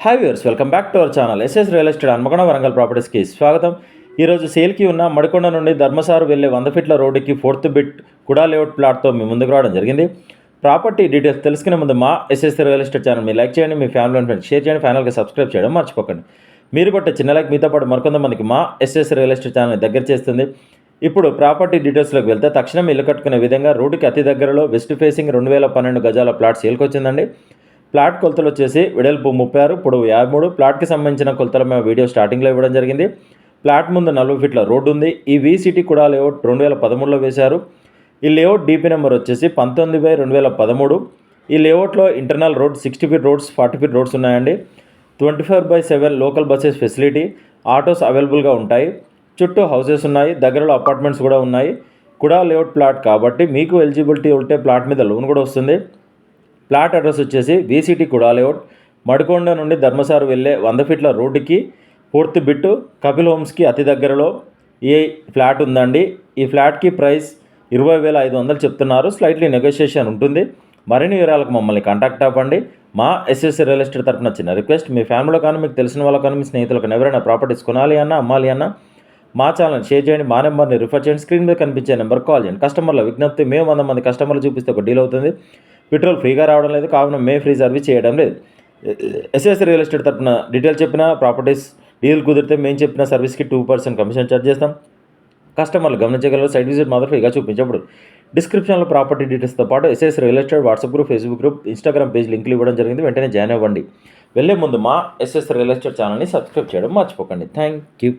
Hi viewers, welcome back to our channel SS real estate Hanamkonda Warangal ప్రాపర్టీస్కి స్వాగతం. ఈరోజు సేల్కి ఉన్న మడికొండ నుండి ధర్మసారు వెళ్ళే 100 ఫీట్ల రోడ్డుకి 4th బిట్ కుడా లేఅవుట్ ప్లాట్తో మీ ముందుకు రావడం జరిగింది. ప్రాపర్టీ డీటెయిల్స్ తెలుసుకునే ముందు మా ఎస్ఎస్ రియల్ ఎస్టేట్ ఛానల్ మీరు లైక్ చేయండి, మీ ఫ్యామిలీ అండ్ ఫ్రెండ్స్ షేర్ చేయండి, ఫైనల్గా సబ్స్క్రైబ్ చేయడం మర్చిపోకండి. మీరు కొట్టే చిన్న లైక్ మీతో పాటు మరికొంతమందికి మా ఎస్ఎస్ రియల్ ఎస్టేట్ ఛానల్ దగ్గర చేస్తుంది. ఇప్పుడు ప్రాపర్టీ డీటెయిల్స్లోకి వెళ్తే తక్షణం ఇల్లు కట్టుకునే విధంగా రోడ్డుకి అతి దగ్గరలో వెస్ట్ ఫేసింగ్ 2012 గజాల ప్లాట్ సేల్కి వచ్చిందండి. ప్లాట్ కొలతలు వచ్చేసి వెడల్పు 36, పొడవు 53. ప్లాట్కి సంబంధించిన కొలతలు మేము వీడియో స్టార్టింగ్లో ఇవ్వడం జరిగింది. ప్లాట్ ముందు 40 ఫీట్ల రోడ్డు ఉంది. ఈ వీసిటీ కూడా లేఅవుట్ 2013లో వేశారు. ఈ లేఅవుట్ డీపీ నెంబర్ వచ్చేసి 19/2013. ఈ లేఅవుట్లో internal road 60 feet roads, 40 feet roads ఉన్నాయండి. 24/7 లోకల్ బస్సెస్ ఫెసిలిటీ, ఆటోస్ అవైలబుల్గా ఉంటాయి. చుట్టూ హౌసెస్ ఉన్నాయి, దగ్గరలో అపార్ట్మెంట్స్ కూడా ఉన్నాయి. కూడా లేఅవుట్ ప్లాట్ కాబట్టి మీకు ఎలిజిబిలిటీ ఉంటే ప్లాట్ మీద లోన్ కూడా వస్తుంది. ప్లాట్ అడ్రస్ వచ్చేసి వీసిటీ కూడా లేఅవుట్, మడికొండ నుండి ధర్మసారు వెళ్ళే 100 ఫీట్ల రోడ్డుకి 4th బిట్ కపిల్ హోమ్స్కి అతి దగ్గరలో ఈ ఫ్లాట్ ఉందండి. ఈ ఫ్లాట్కి ప్రైస్ 20,500 చెప్తున్నారు. స్లైట్లీ నెగోషియేషన్ ఉంటుంది. మరిన్ని వివరాలకు మమ్మల్ని కాంటాక్ట్ అవ్వండి. మా ఎస్ఎస్ రియల్ ఎస్టేట్ తరఫున చిన్న రిక్వెస్ట్, మీ ఫ్యామిలీలో కానీ మీకు తెలిసిన వాళ్ళకు కానీ మీ స్నేహితులకు ఎవరైనా ప్రాపర్టీస్ కొనాలి అన్నా అమ్మాలి అన్నా మా ఛానల్ షేర్ చేయండి, మా నెంబర్ని రిఫర్ చేయండి, స్క్రీన్ మీద కనిపించే నెంబర్ కాల్ చేయండి. కస్టమర్ల విజ్ఞప్తి, మేము 100 మంది కస్టమర్లు చూపిస్తే ఒక డీల్ అవుతుంది. పెట్రోల్ ఫ్రీగా రావడం లేదు, కావున మేము ఫ్రీ సర్వీస్ చేయడం లేదు. ఎస్ఎస్ రియల్ ఎస్టేట్ తరఫున డీటెయిల్స్ చెప్పిన ప్రాపర్టీస్ డీల్ కుదిరితే మేము చెప్పిన సర్వీస్కి 2% కమిషన్ ఛార్జ్ చేస్తాం. కస్టమర్లు గమనించగలరు. సైట్ విజిట్ మాత్రం ఫ్రీగా చూపించప్పుడు. డిస్క్రిప్షన్లో ప్రాపర్టీ డీటెయిల్స్తో పాటు SS real estate WhatsApp group, Facebook group, Instagram page లింకులు ఇవ్వడం జరిగింది. వెంటనే జాయిన్ అవ్వండి. వెళ్ళే ముందు మా ఎస్ఎస్ రియల్ ఎస్టేట్ ఛానల్ని సబ్స్క్రైబ్ చేయడం మర్చిపోకండి. Thank you.